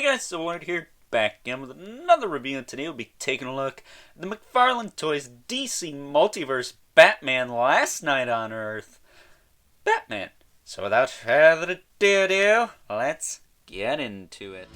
Hey guys, so Ward here, back again with another review, and today we'll be taking a look at the McFarlane Toys DC Multiverse Batman Last Night on Earth. Batman. So without further ado, let's get into it.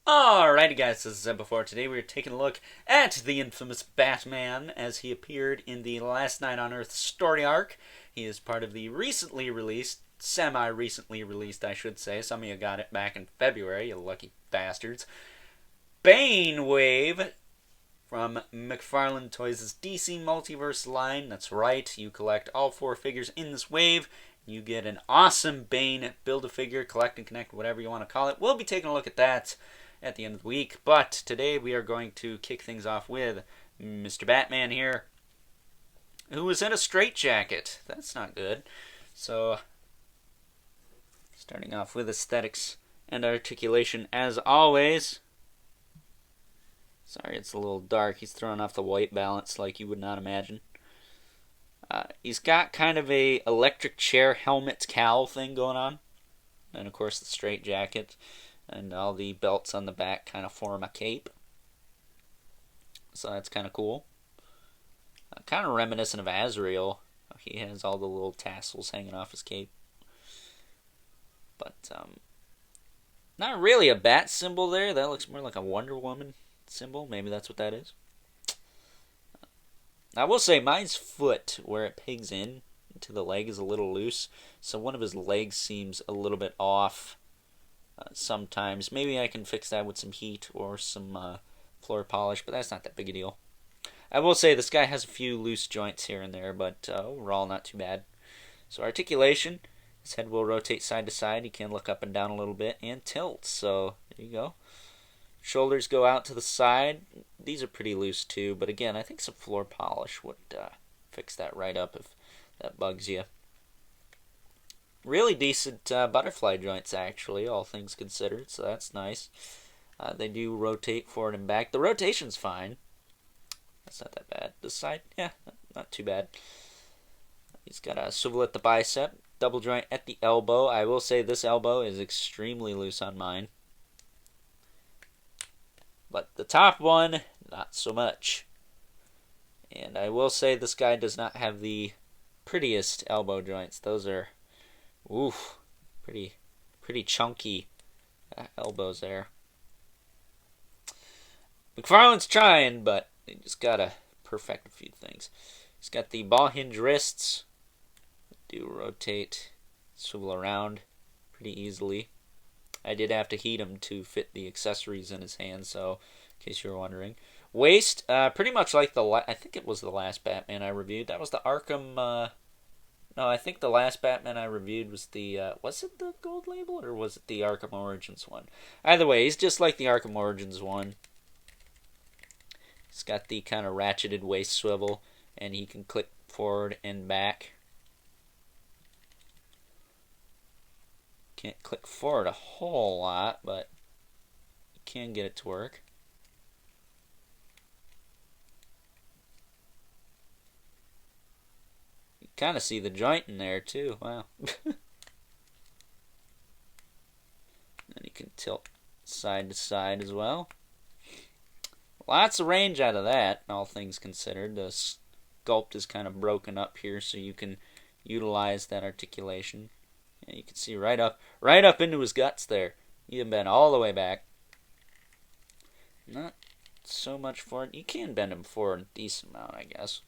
Alrighty guys, as I said before, today we are taking a look at the infamous Batman as he appeared in the Last Night on Earth story arc. He is part of the recently released, semi-recently released I should say, some of you got it back in February, you lucky bastards, Bane Wave from McFarlane Toys' DC Multiverse line. That's right, you collect all 4 figures in this wave. You get an awesome Bane Build-A-Figure, collect and connect, whatever you want to call it. We'll be taking a look at that at the end of the week, but today we are going to kick things off with Mr. Batman here, who was in a straitjacket. That's not good. So, starting off with aesthetics and articulation as always. Sorry, it's a little dark. He's throwing off the white balance like you would not imagine. He's got kind of a electric chair helmet cowl thing going on. And of course the straitjacket and all the belts on the back kind of form a cape. So that's kind of cool. Kind of reminiscent of Azrael. He has all the little tassels hanging off his cape. But not really a bat symbol there. That looks more like a Wonder Woman symbol. Maybe that's what that is. I will say mine's foot, where it pegs in to the leg, is a little loose. So one of his legs seems a little bit off sometimes. Maybe I can fix that with some heat or some floor polish, but that's not that big a deal. I will say this guy has a few loose joints here and there, but overall not too bad. So articulation, his head will rotate side to side. He can look up and down a little bit and tilt. So there you go. Shoulders go out to the side. These are pretty loose too, but again, I think some floor polish would fix that right up if that bugs you. Really decent butterfly joints, actually, all things considered, so that's nice. They do rotate forward and back. The rotation's fine. That's not that bad. This side, yeah, not too bad. He's got a swivel at the bicep, double joint at the elbow. I will say this elbow is extremely loose on mine. But the top one, not so much. And I will say this guy does not have the prettiest elbow joints. Those are, oof, pretty chunky elbows there. McFarlane's trying, but he just gotta perfect a few things. He's got the ball hinge wrists. Do rotate, swivel around pretty easily. I did have to heat him to fit the accessories in his hand, so in case you were wondering. Waist, pretty much like I think it was the last Batman I reviewed. That was the Arkham, no, I think the last Batman I reviewed was was it the Gold Label, or was it the Arkham Origins one? Either way, he's just like the Arkham Origins one. He's got the kind of ratcheted waist swivel, and he can click forward and back. Can't click forward a whole lot, but you can get it to work. You kind of see the joint in there too. Wow. Then you can tilt side to side as well. Lots of range out of that, all things considered. The sculpt is kind of broken up here, so you can utilize that articulation. And you can see right up into his guts there. You can bend all the way back. Not so much forward. You can bend him forward a decent amount, I guess.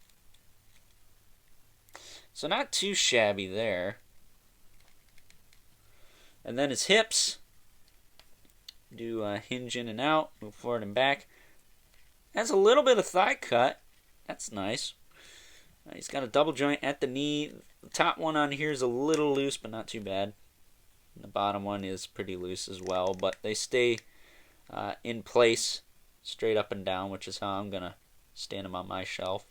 So not too shabby there. And then his hips do hinge in and out, move forward and back. Has a little bit of thigh cut. That's nice. He's got a double joint at the knee. The top one on here is a little loose, but not too bad. And the bottom one is pretty loose as well, but they stay in place straight up and down, which is how I'm going to stand them on my shelf.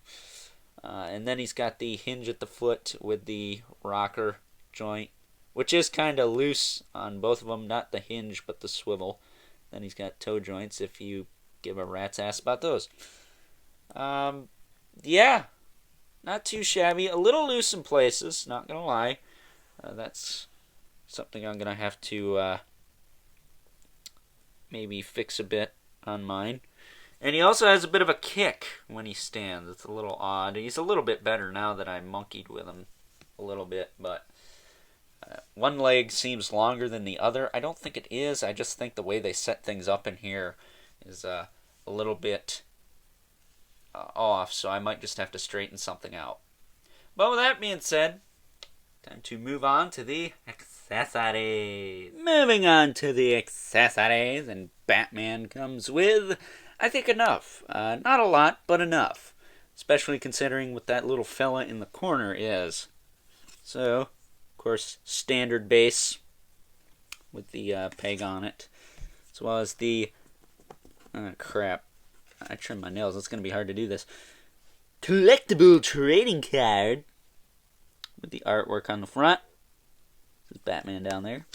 And then he's got the hinge at the foot with the rocker joint which is kind of loose on both of them, not the hinge but the swivel. Then he's got toe joints if you give a rat's ass about those. Yeah, not too shabby. A little loose in places, not gonna lie. That's something I'm gonna have to maybe fix a bit on mine. And he also has a bit of a kick when he stands. It's a little odd. He's a little bit better now that I monkeyed with him a little bit, but one leg seems longer than the other. I don't think it is. I just think the way they set things up in here is a little bit off, so I might just have to straighten something out. But with that being said, time to move on to the accessories. Moving on to the accessories, and Batman comes with, I think, enough. Not a lot, but enough. Especially considering what that little fella in the corner is. So, of course, standard base with the peg on it. As well as the... Oh, crap. I trimmed my nails. It's going to be hard to do this. Collectible trading card. With the artwork on the front. This is Batman down there.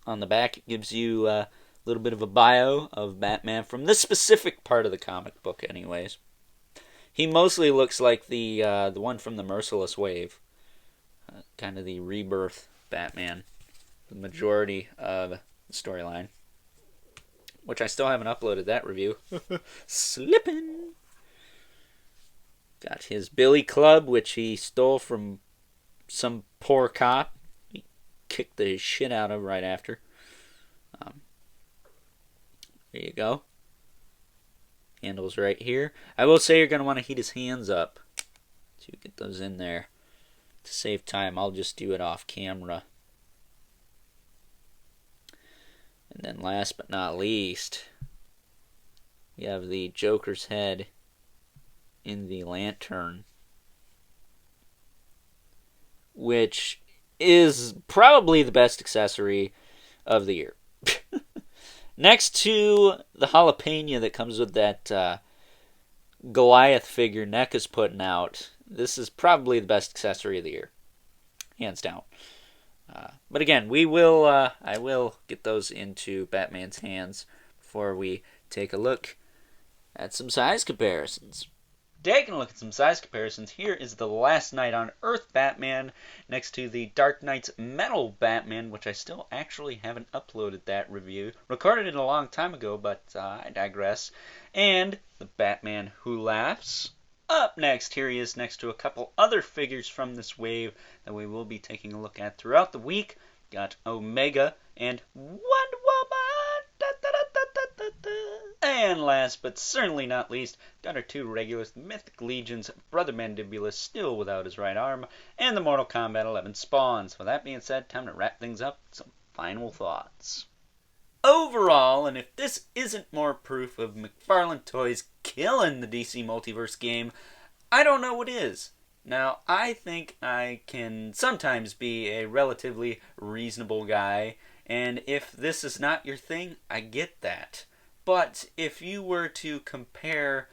On the back, it gives you a little bit of a bio of Batman from this specific part of the comic book, anyways. He mostly looks like the one from the Merciless Wave. Kind of the rebirth Batman. The majority of the storyline. Which I still haven't uploaded that review. Slippin'! Got his Billy Club, which he stole from some poor cop. He kicked the shit out of right after. There you go. Handles right here. I will say you're going to want to heat his hands up to get those in there. To save time, I'll just do it off camera. And then last but not least, we have the Joker's head in the lantern, which is probably the best accessory of the year. Next to the jalapeno that comes with that Goliath figure Neck is putting out, this is probably the best accessory of the year. Hands down. But again, I will get those into Batman's hands before we take a look at some size comparisons. Taking a look at some size comparisons, here is the Last Night on Earth Batman next to the Dark Knight's Metal Batman, which I still actually haven't uploaded that review. Recorded it a long time ago, but I digress. And the Batman Who Laughs. Up next, here he is next to a couple other figures from this wave that we will be taking a look at throughout the week. Got Omega and Wonder Woman. Da, da, da, da, da, da. And last but certainly not least, got our two regulars, the Mythic Legions, Brother Mandibulus, still without his right arm, and the Mortal Kombat 11 Spawns. With that being said, time to wrap things up with some final thoughts. Overall, and if this isn't more proof of McFarlane Toys killing the DC Multiverse game, I don't know what is. Now, I think I can sometimes be a relatively reasonable guy, and if this is not your thing, I get that. But if you were to compare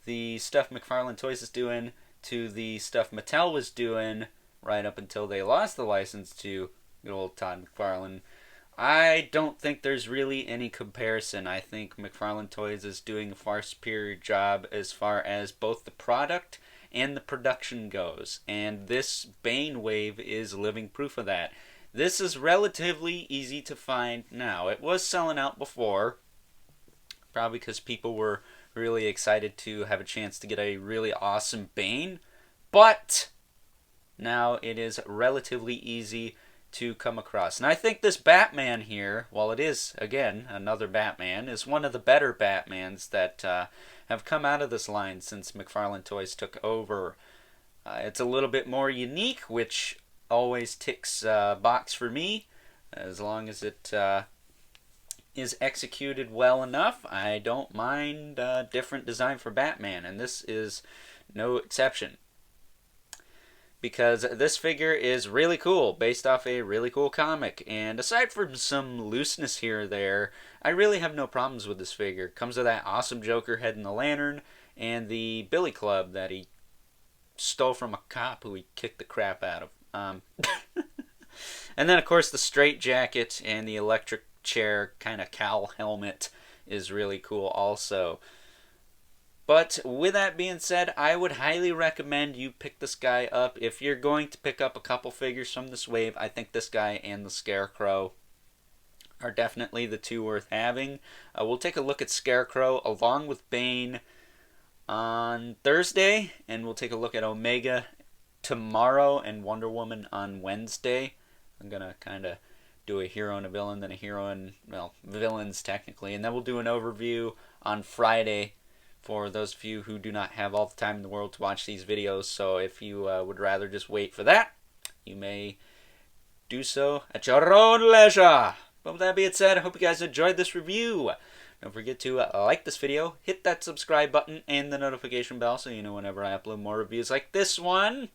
the stuff McFarlane Toys is doing to the stuff Mattel was doing right up until they lost the license to good old Todd McFarlane, I don't think there's really any comparison. I think McFarlane Toys is doing a far superior job as far as both the product and the production goes. And this Bane wave is living proof of that. This is relatively easy to find now. It was selling out before, probably because people were really excited to have a chance to get a really awesome Bane. But now it is relatively easy to come across. And I think this Batman here, while it is, again, another Batman, is one of the better Batmans that have come out of this line since McFarlane Toys took over. It's a little bit more unique, which always ticks box for me. As long as it is executed well enough, I don't mind different design for Batman, and this is no exception. Because this figure is really cool, based off a really cool comic. And aside from some looseness here or there, I really have no problems with this figure. Comes with that awesome Joker head in the lantern, and the Billy Club that he stole from a cop who he kicked the crap out of. And then, of course, the straight jacket and the electric chair kind of cowl helmet is really cool also. But with that being said, I would highly recommend you pick this guy up. If you're going to pick up a couple figures from this wave, I think this guy and the Scarecrow are definitely the two worth having. We'll take a look at Scarecrow along with Bane on Thursday, and we'll take a look at Omega tomorrow and Wonder Woman on Wednesday. I'm going to kind of do a hero and a villain, then a hero and, well, villains technically, and then we'll do an overview on Friday for those of you who do not have all the time in the world to watch these videos. So if you would rather just wait for that, you may do so at your own leisure. But with that being said, I hope you guys enjoyed this review. Don't forget to like this video, hit that subscribe button and the notification bell so you know whenever I upload more reviews like this one.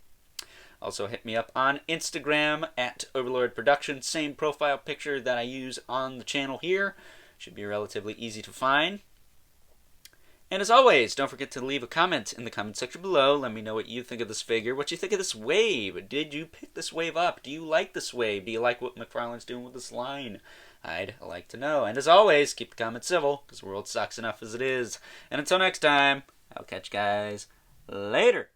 Also hit me up on Instagram at Overlord Productions. Same profile picture that I use on the channel here. Should be relatively easy to find. And as always, don't forget to leave a comment in the comment section below. Let me know what you think of this figure, what you think of this wave. Did you pick this wave up? Do you like this wave? Do you like what McFarlane's doing with this line? I'd like to know. And as always, keep the comments civil, because the world sucks enough as it is. And until next time, I'll catch you guys later.